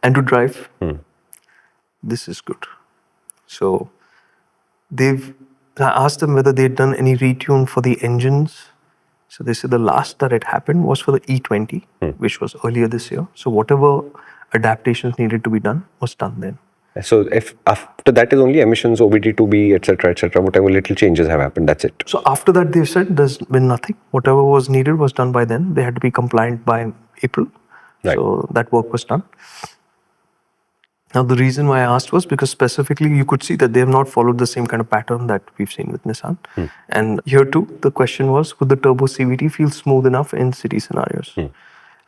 and to drive, this is good. So I asked them whether they'd done any retune for the engines. So they said the last that it happened was for the E20, which was earlier this year. So whatever adaptations needed to be done was done then. So if after that is only emissions, OBD2B, etc., whatever little changes have happened, that's it. So after that, they've said there's been nothing. Whatever was needed was done by then. They had to be compliant by April. Right. So that work was done. Now, the reason why I asked was because specifically you could see that they have not followed the same kind of pattern that we've seen with Nissan. And here too, the question was, would the Turbo+CVT feel smooth enough in city scenarios?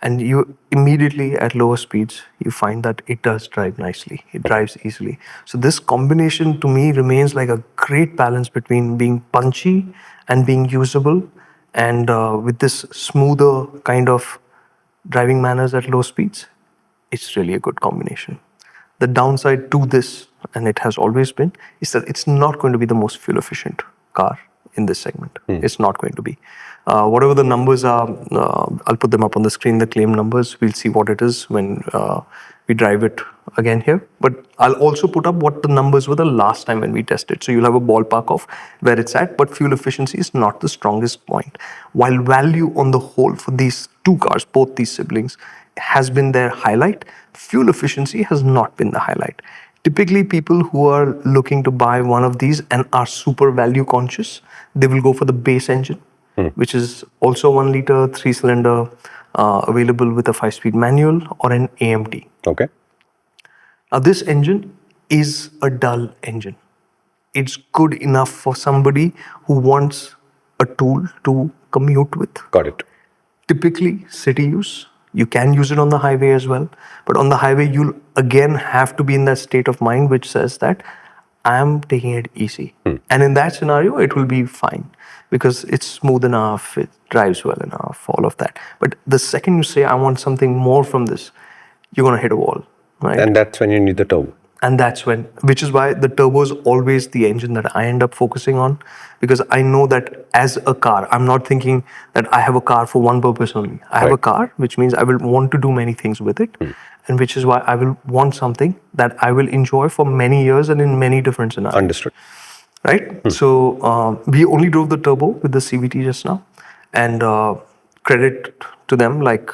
And you immediately at lower speeds, you find that it does drive nicely. It drives easily. So this combination to me remains like a great balance between being punchy and being usable, and with this smoother kind of driving manners at low speeds. It's really a good combination. The downside to this, and it has always been, is that it's not going to be the most fuel efficient car in this segment. It's not going to be. Whatever the numbers are, I'll put them up on the screen, the claim numbers. We'll see what it is when we drive it again here. But I'll also put up what the numbers were the last time when we tested. So you'll have a ballpark of where it's at, but fuel efficiency is not the strongest point. While value on the whole for these two cars, both these siblings, has been their highlight, fuel efficiency has not been the highlight. Typically, people who are looking to buy one of these and are super value conscious, they will go for the base engine, which is also 1 liter, 3-cylinder, available with a 5-speed manual or an AMT. Okay. Now, this engine is a dull engine. It's good enough for somebody who wants a tool to commute with. Got it. Typically, city use. You can use it on the highway as well. But on the highway, you'll again have to be in that state of mind which says that I am taking it easy. And in that scenario, it will be fine because it's smooth enough, it drives well enough, all of that. But the second you say, I want something more from this, you're going to hit a wall, right? And that's when you need the turbo. And that's when, which is why the turbo is always the engine that I end up focusing on, because I know that as a car, I'm not thinking that I have a car for one purpose only. I have a car, which means I will want to do many things with it, and which is why I will want something that I will enjoy for many years and in many different scenarios. Understood. Right? So we only drove the turbo with the CVT just now, and credit to them, like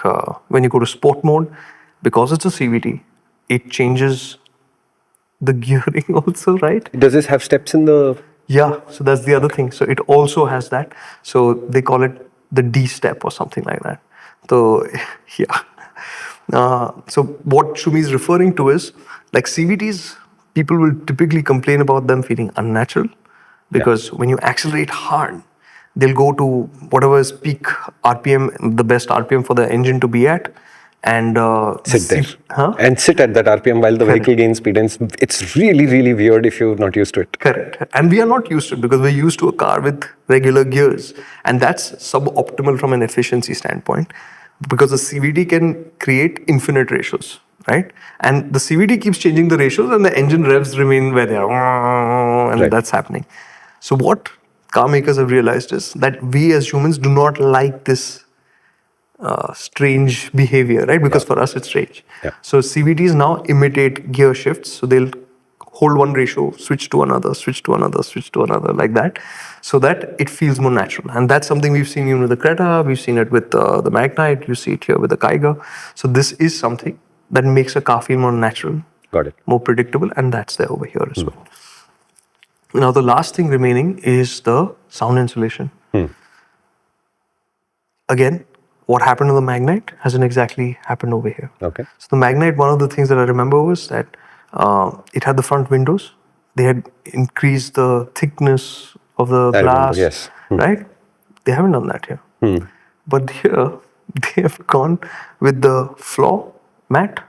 when you go to sport mode, because it's a CVT, it changes the gearing also, right? Does this have steps in the... Yeah, so that's the other thing. So it also has that. So they call it the D step or something like that. So yeah. So what Shumi is referring to is, like CVTs, people will typically complain about them feeling unnatural because when you accelerate hard, they'll go to whatever is peak RPM, the best RPM for the engine to be at, and sit there and sit at that RPM while the vehicle gains speed. And it's really, really weird if you're not used to it. Correct. And we are not used to it because we're used to a car with regular gears. And that's suboptimal from an efficiency standpoint because the CVT can create infinite ratios, right? And the CVT keeps changing the ratios and the engine revs remain where they are. And that's happening. So what car makers have realized is that we as humans do not like this strange behavior, right? Because for us, it's strange. So CVTs now imitate gear shifts. So they'll hold one ratio, switch to another, switch to another, switch to another, like that, so that it feels more natural. And that's something we've seen even with the Creta, we've seen it with the Magnite, you see it here with the Kiger. So this is something that makes a car feel more natural, more predictable, and that's there over here as well. Now, the last thing remaining is the sound insulation. Again, what happened to the Magnite hasn't exactly happened over here. Okay. So the Magnite, one of the things that I remember was that it had the front windows. They had increased the thickness of the glass, right? They haven't done that here. But here, they have gone with the floor mat,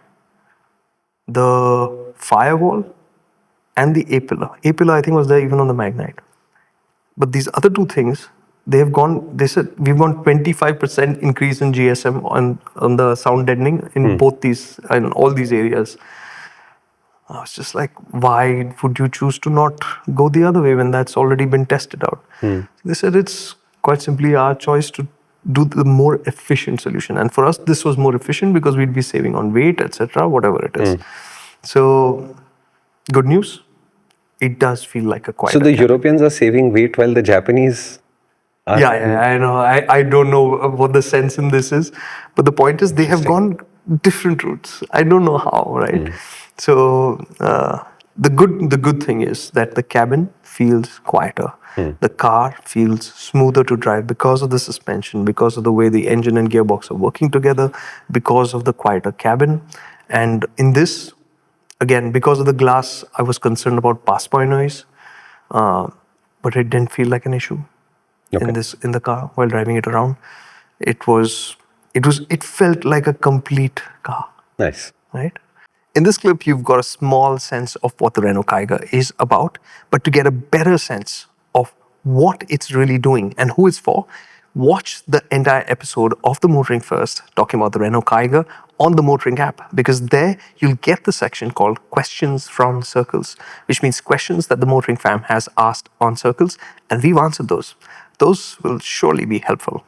the firewall, and the A-pillar. A-pillar, I think, was there even on the Magnite. But these other two things, they said, we've gone 25% increase in GSM on the sound deadening in both these, in all these areas. I was just like, why would you choose to not go the other way when that's already been tested out? They said it's quite simply our choice to do the more efficient solution. And for us, this was more efficient because we'd be saving on weight, etc., whatever it is. So, good news, it does feel like a quieter So the cabin. Europeans are saving weight while the Japanese are. Yeah, I know. I don't know what the sense in this is, but the point is they have gone different routes. I don't know how, right? So the good thing is that the cabin feels quieter. The car feels smoother to drive because of the suspension, because of the way the engine and gearbox are working together, because of the quieter cabin. And in this, again, because of the glass, I was concerned about pass-by noise, but it didn't feel like an issue in the car while driving it around. It felt like a complete car. Nice. Right? In this clip, you've got a small sense of what the Renault Kiger is about, but to get a better sense of what it's really doing and who it's for, watch the entire episode of the MotorInc First talking about the Renault Kiger on the MotorInc app, because there you'll get the section called Questions from Circles, which means questions that the MotorInc fam has asked on Circles, and we've answered those. Those will surely be helpful.